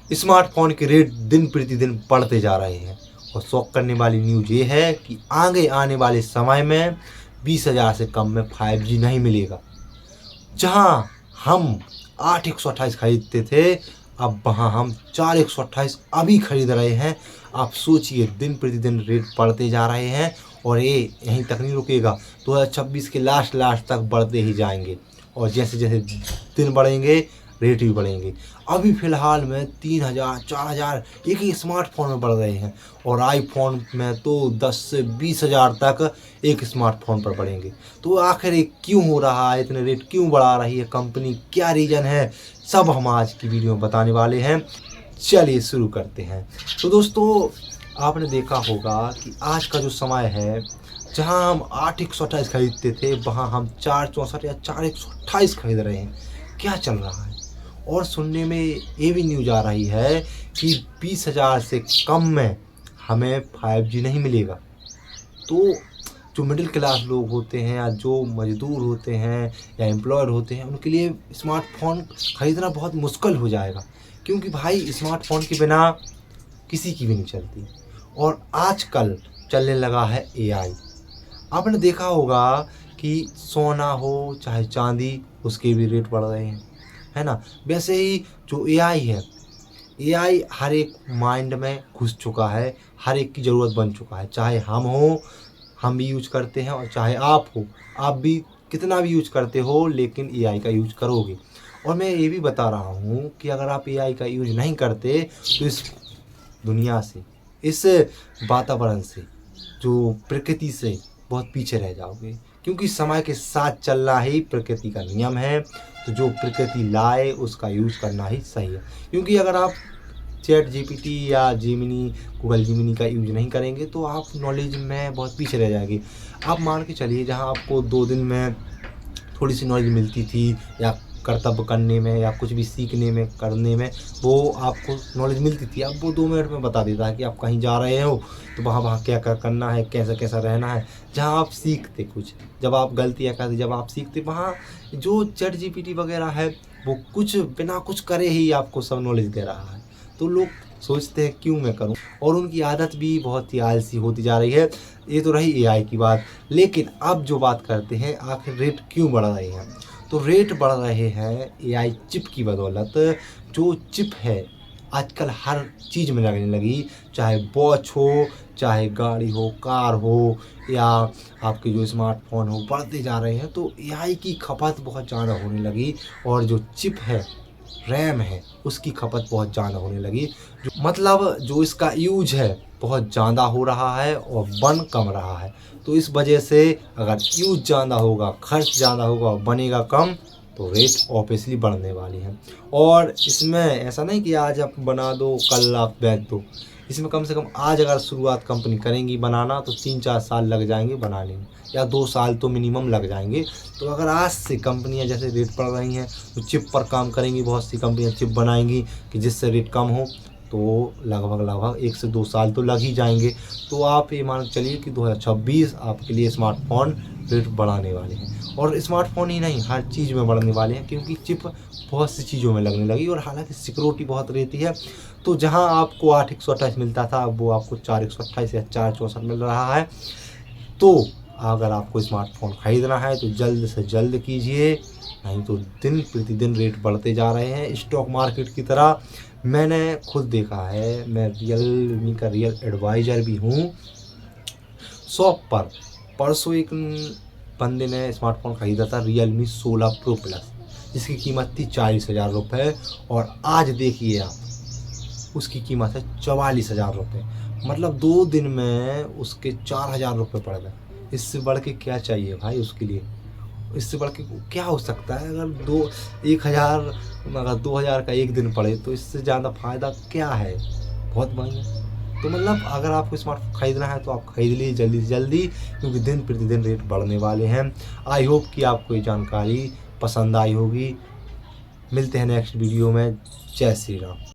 Smartphone के rate दिन प्रतिदिन बढ़ते जा रहे हैं और शौक करने वाली न्यूज़ ये है कि आगे आने वाले समय में 20,000 से कम में 5G नहीं मिलेगा। जहां हम 8 128 खरीदते थे, अब वहां हम 4 128 अभी खरीद रहे हैं। आप सोचिए, दिन प्रतिदिन रेट बढ़ते जा रहे हैं और ये यहीं तक नहीं रुकेगा। 2026 के लास्ट तक बढ़ते ही जाएंगे और जैसे जैसे दिन बढ़ेंगे रेट भी बढ़ेंगे। अभी फ़िलहाल में 3,000 4,000 एक ही स्मार्टफोन में बढ़ रहे हैं और आईफोन में तो 10 से 20,000 तक एक स्मार्टफोन पर बढ़ेंगे। तो आखिर ये क्यों हो रहा है, इतने रेट क्यों बढ़ा रही है कंपनी, क्या रीज़न है, सब हम आज की वीडियो में बताने वाले हैं। चलिए शुरू करते हैं। तो दोस्तों, आपने देखा होगा कि आज का जो समय है, जहां हम 8 128 खरीदते थे, वहां हम 4 64 या 4 128 खरीद रहे हैं। क्या चल रहा है? और सुनने में ये भी न्यूज़ आ रही है कि 20,000 से कम में हमें 5G नहीं मिलेगा। तो जो मिडिल क्लास लोग होते हैं या जो मज़दूर होते हैं या एम्प्लॉयड होते हैं, उनके लिए स्मार्टफोन ख़रीदना बहुत मुश्किल हो जाएगा, क्योंकि भाई स्मार्टफोन के बिना किसी की भी नहीं चलती। और आजकल चलने लगा है AI। आपने देखा होगा कि सोना हो चाहे चांदी, उसके भी रेट बढ़ रहे हैं, है ना। वैसे ही जो AI है, AI हर एक माइंड में घुस चुका है, हर एक की ज़रूरत बन चुका है। चाहे हम हो, हम भी यूज करते हैं, और चाहे आप हो, आप भी कितना भी यूज करते हो, लेकिन AI का यूज करोगे। और मैं ये भी बता रहा हूँ कि अगर आप AI का यूज नहीं करते तो इस दुनिया से, इस वातावरण से, जो प्रकृति से बहुत पीछे रह जाओगे, क्योंकि समय के साथ चलना ही प्रकृति का नियम है। तो जो प्रकृति लाए उसका यूज़ करना ही सही है, क्योंकि अगर आप चैट GPT या जेमिनी, गूगल जेमिनी का यूज नहीं करेंगे तो आप नॉलेज में बहुत पीछे रह जाएंगे। आप मान के चलिए, जहां आपको 2 दिन में थोड़ी सी नॉलेज मिलती थी, या कर्तव्य करने में या कुछ भी सीखने में करने में वो आपको नॉलेज मिलती थी, अब वो 2 मिनट में बता देता है कि आप कहीं जा रहे हो तो वहाँ क्या क्या करना है, कैसा कैसा रहना है। जहाँ आप सीखते कुछ, जब आप गलतियाँ करते, जब आप सीखते, वहाँ जो चैट GPT वगैरह है वो कुछ बिना कुछ करे ही आपको सब नॉलेज दे रहा है। तो लोग सोचते हैं क्यों मैं करूं, और उनकी आदत भी बहुत ही आलसी होती जा रही है। ये तो रही AI की बात, लेकिन अब जो बात करते हैं, आखिर रेट क्यों बढ़ रहे हैं। तो रेट बढ़ रहे हैं AI चिप की बदौलत। जो चिप है आजकल हर चीज़ में लगने लगी, चाहे वॉच हो, चाहे गाड़ी हो, कार हो, या आपके जो स्मार्टफोन हो, बढ़ते जा रहे हैं। तो AI की खपत बहुत ज़्यादा होने लगी, और जो चिप है, रैम है, उसकी खपत बहुत ज़्यादा होने लगी। जो मतलब जो इसका यूज है बहुत ज़्यादा हो रहा है और बन कम रहा है। तो इस वजह से अगर यूज ज़्यादा होगा, खर्च ज़्यादा होगा और बनेगा कम, तो रेट ऑब्वियसली बढ़ने वाली है। और इसमें ऐसा नहीं कि आज आप बना दो कल आप बेच दो। इसमें कम से कम आज अगर शुरुआत कंपनी करेंगी बनाना, तो 3 4 साल लग जाएंगे बनाने में, या 2 साल तो मिनिमम लग जाएंगे। तो अगर आज से कंपनियां जैसे रेट बढ़ रही हैं तो चिप पर काम करेंगी, बहुत सी कंपनियां चिप बनाएंगी कि जिससे रेट कम हो, तो लगभग 1 से 2 साल तो लग ही जाएंगे। तो आप ये मान के चलिए कि 2026 आपके लिए स्मार्टफोन रेट बढ़ाने वाले हैं। और स्मार्टफोन ही नहीं, हर चीज़ में बढ़ने वाले हैं, क्योंकि चिप बहुत सी चीज़ों में लगने लगी। और हालांकि सिक्योरिटी बहुत रहती है। तो जहां आपको 8 128 मिलता था, अब वो आपको 4 128 या 4 64 मिल रहा है। तो अगर आपको स्मार्टफोन ख़रीदना है तो जल्द से जल्द कीजिए, नहीं तो दिन प्रतिदिन रेट बढ़ते जा रहे हैं स्टॉक मार्केट की तरह। मैंने खुद देखा है, मैं रियलमी का रियल एडवाइज़र भी हूँ। शॉप पर परसों एक बंदे ने स्मार्टफोन ख़रीदा था, रियलमी 16 प्रो प्लस, जिसकी कीमत थी 40,000 रुपये, और आज देखिए आप उसकी कीमत है 44,000 रुपये। मतलब 2 दिन में उसके 4,000 रुपये पड़ गए। इससे बढ़ के क्या चाहिए भाई उसके लिए, इससे बढ़ के क्या हो सकता है। अगर 2,000 का एक दिन पड़े तो इससे ज़्यादा फ़ायदा क्या है, बहुत बढ़िया। तो मतलब अगर आपको स्मार्टफोन ख़रीदना है तो आप ख़रीद लीजिए जल्दी से जल्दी, क्योंकि दिन प्रतिदिन रेट बढ़ने वाले हैं। आई होप कि आपको ये जानकारी पसंद आई होगी। मिलते हैं नेक्स्ट वीडियो में। जय श्री राम।